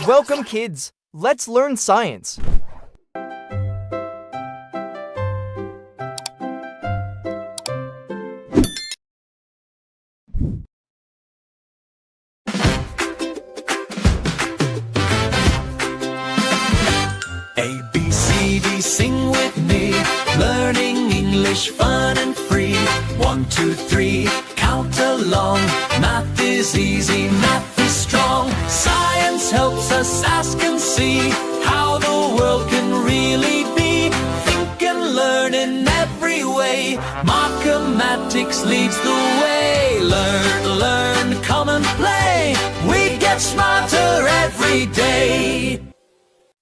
Welcome, kids! Let's learn science. A, B, C, D, sing with me. Learning English fun and free. 1, 2, 3, count along. Math is easy, math is strong. Science helps us ask and see how the world can really be. Think and learn in every way. Markimatics leads the way. Learn, come and play. We get smarter every day.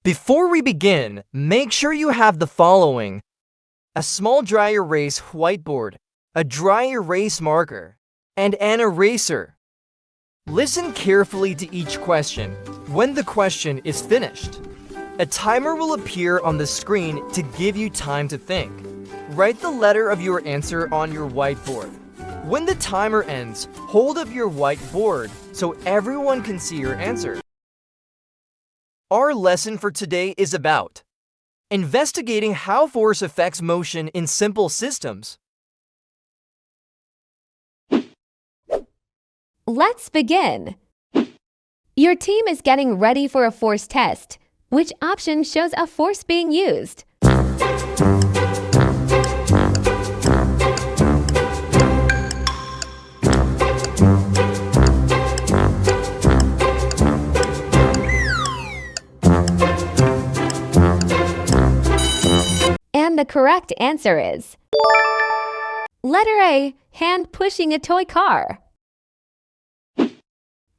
Before we begin, make sure you have the following: a small dry erase whiteboard, a dry erase marker, and an eraser. Listen carefully to each question. When the question is finished, a timer will appear on the screen to give you time to think. Write the letter of your answer on your whiteboard. When the timer ends, hold up your whiteboard so everyone can see your answer. Our lesson for today is about investigating how force affects motion in simple systems. Let's begin. Your team is getting ready for a force test. Which option shows a force being used? And the correct answer is letter A, hand pushing a toy car.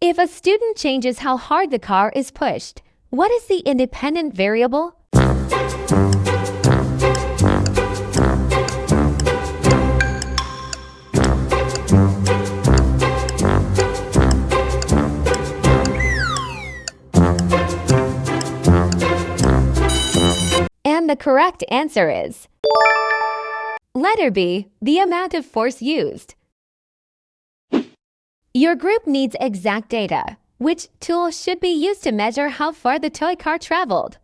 If a student changes how hard the car is pushed, what is the independent variable? And the correct answer is letter B, the amount of force used. Your group needs exact data. Which tool should be used to measure how far the toy car traveled?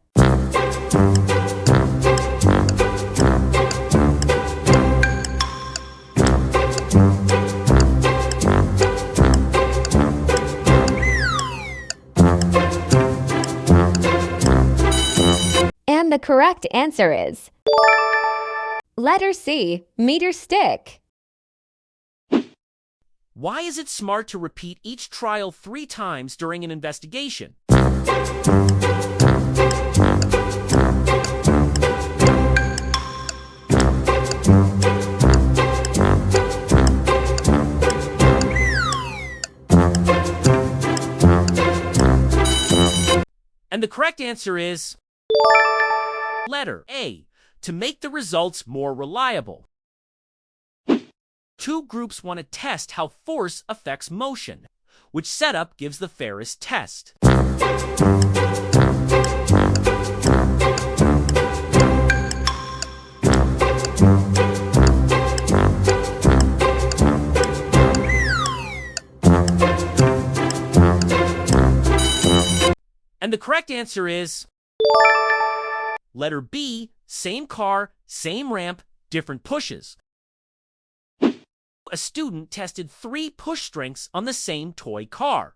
And the correct answer is letter C, meter stick. Why is it smart to repeat each trial 3 times during an investigation? And the correct answer is letter A, to make the results more reliable. 2 groups want to test how force affects motion. Which setup gives the fairest test? And the correct answer is letter B, same car, same ramp, different pushes. A student tested 3 push strengths on the same toy car.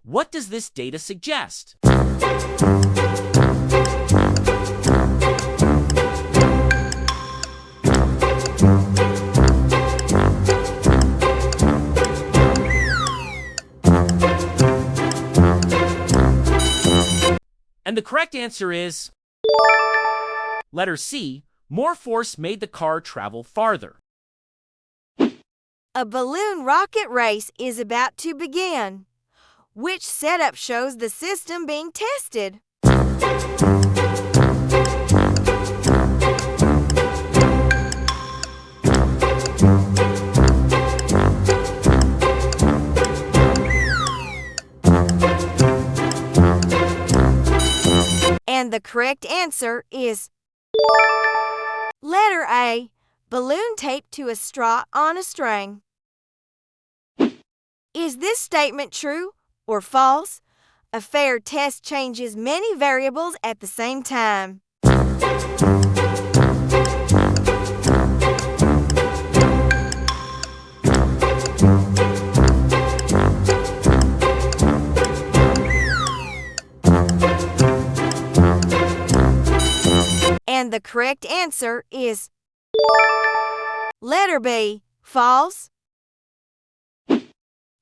What does this data suggest? And the correct answer is letter C, more force made the car travel farther. A balloon rocket race is about to begin. Which setup shows the system being tested? And the correct answer is letter A, balloon taped to a straw on a string. Is this statement true or false? A fair test changes many variables at the same time. And the correct answer is letter B, false.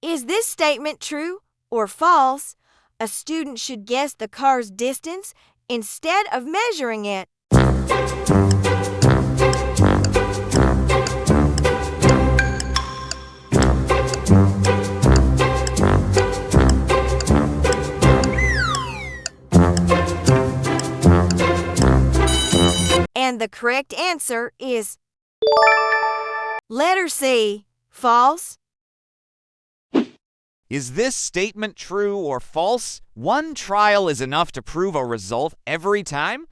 Is this statement true or false? A student should guess the car's distance instead of measuring it. And the correct answer is letter C, false. Is this statement true or false? One trial is enough to prove a result every time?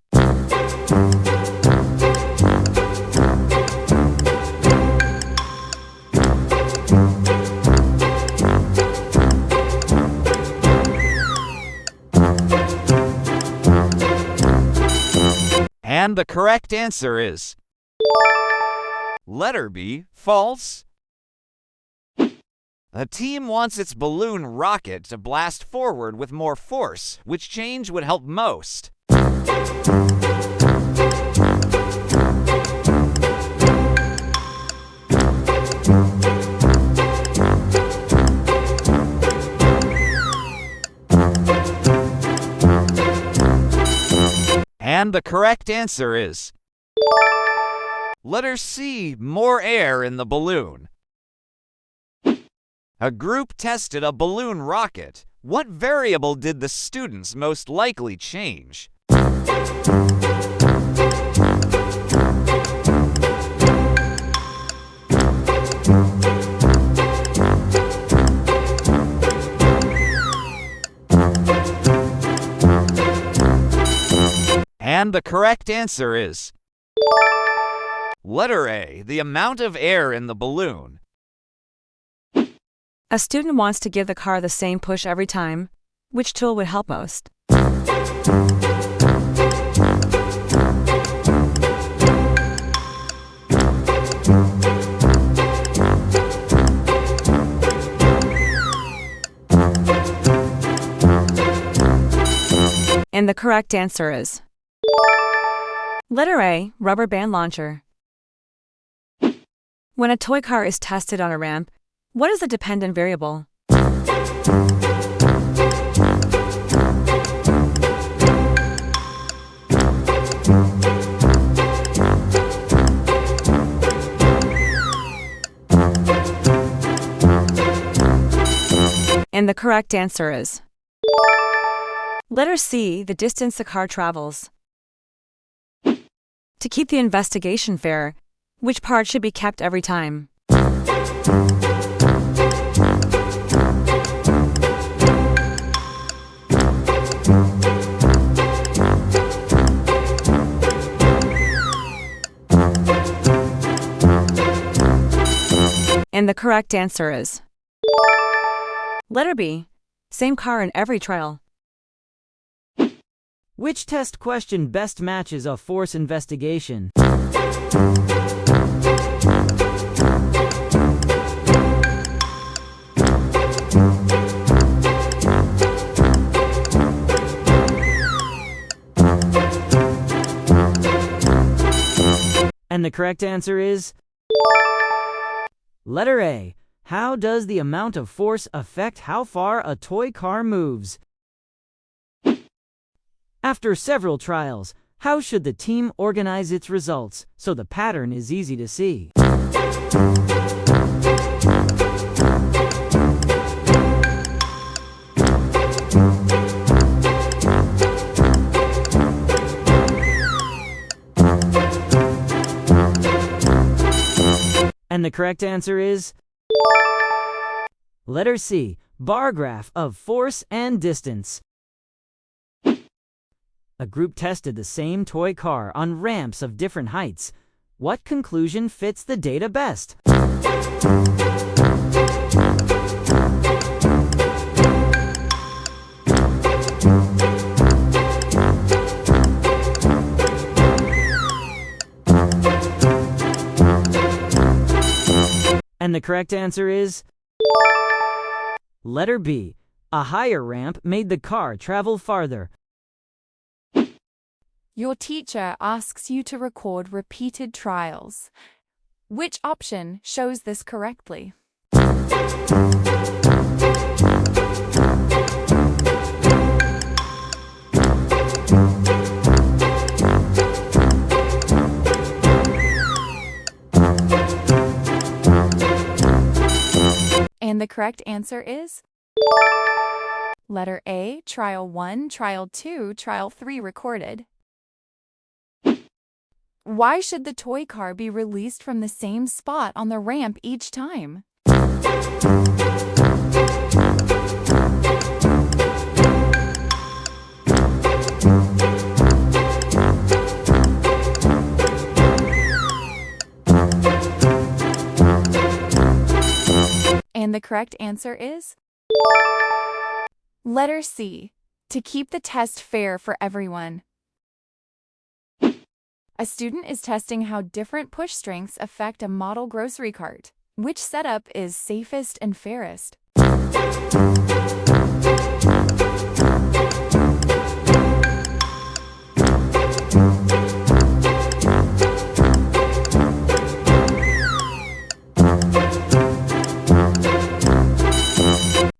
And the correct answer is letter B, false. A team wants its balloon rocket to blast forward with more force. Which change would help most? And the correct answer is letter C, more air in the balloon. A group tested a balloon rocket. What variable did the students most likely change? And the correct answer is letter A, the amount of air in the balloon. A student wants to give the car the same push every time. Which tool would help most? And the correct answer is letter A, rubber band launcher. When a toy car is tested on a ramp, what is the dependent variable? And the correct answer is letter C, the distance the car travels. To keep the investigation fair, which part should be kept every time? And the correct answer is letter B, same car in every trial. Which test question best matches a force investigation? And the correct answer is letter A. How does the amount of force affect how far a toy car moves? After several trials, how should the team organize its results so the pattern is easy to see? And the correct answer is letter C, bar graph of force and distance. A group tested the same toy car on ramps of different heights. What conclusion fits the data best? And the correct answer is letter B. A higher ramp made the car travel farther. Your teacher asks you to record repeated trials. Which option shows this correctly? And the correct answer is letter A, trial 1, trial 2, trial 3 recorded. Why should the toy car be released from the same spot on the ramp each time? And the correct answer is letter C, to keep the test fair for everyone. A student is testing how different push strengths affect a model grocery cart. Which setup is safest and fairest?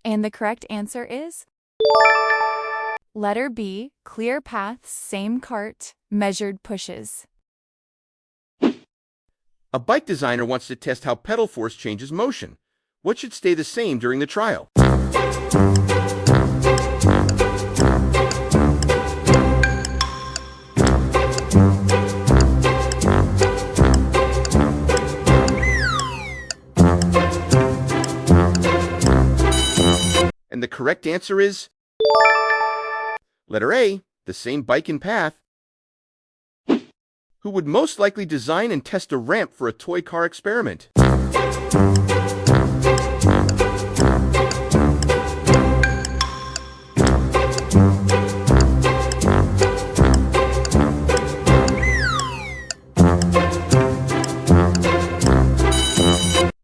And the correct answer is letter B, clear paths, same cart, measured pushes. A bike designer wants to test how pedal force changes motion. What should stay the same during the trial? And the correct answer is letter A, the same bike and path. Who would most likely design and test a ramp for a toy car experiment?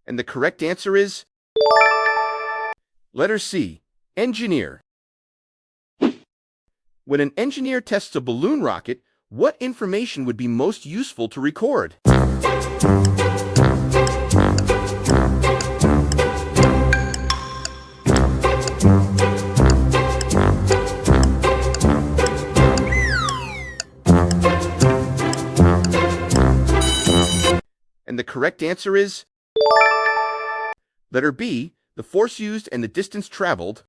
And the correct answer is letter C, engineer. When an engineer tests a balloon rocket, what information would be most useful to record? And the correct answer is letter B, the force used and the distance traveled.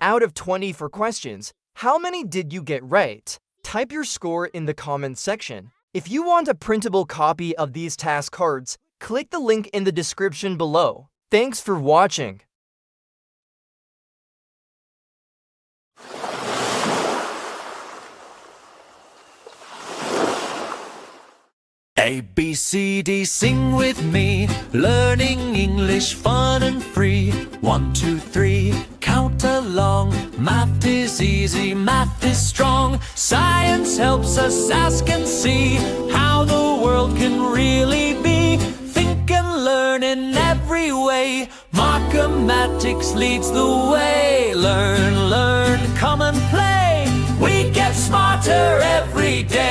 Out of 20 for questions, how many did you get right? Type your score in the comments section. If you want a printable copy of these task cards, click the link in the description below. Thanks for watching. A, B, C, D, sing with me. Learning English fun and free. 1, 2, 3, count along. Math is easy, math is strong. Science helps us ask and see how the world can really be. Think and learn in every way. Markimatics leads the way. Learn, learn, come and play. We get smarter every day.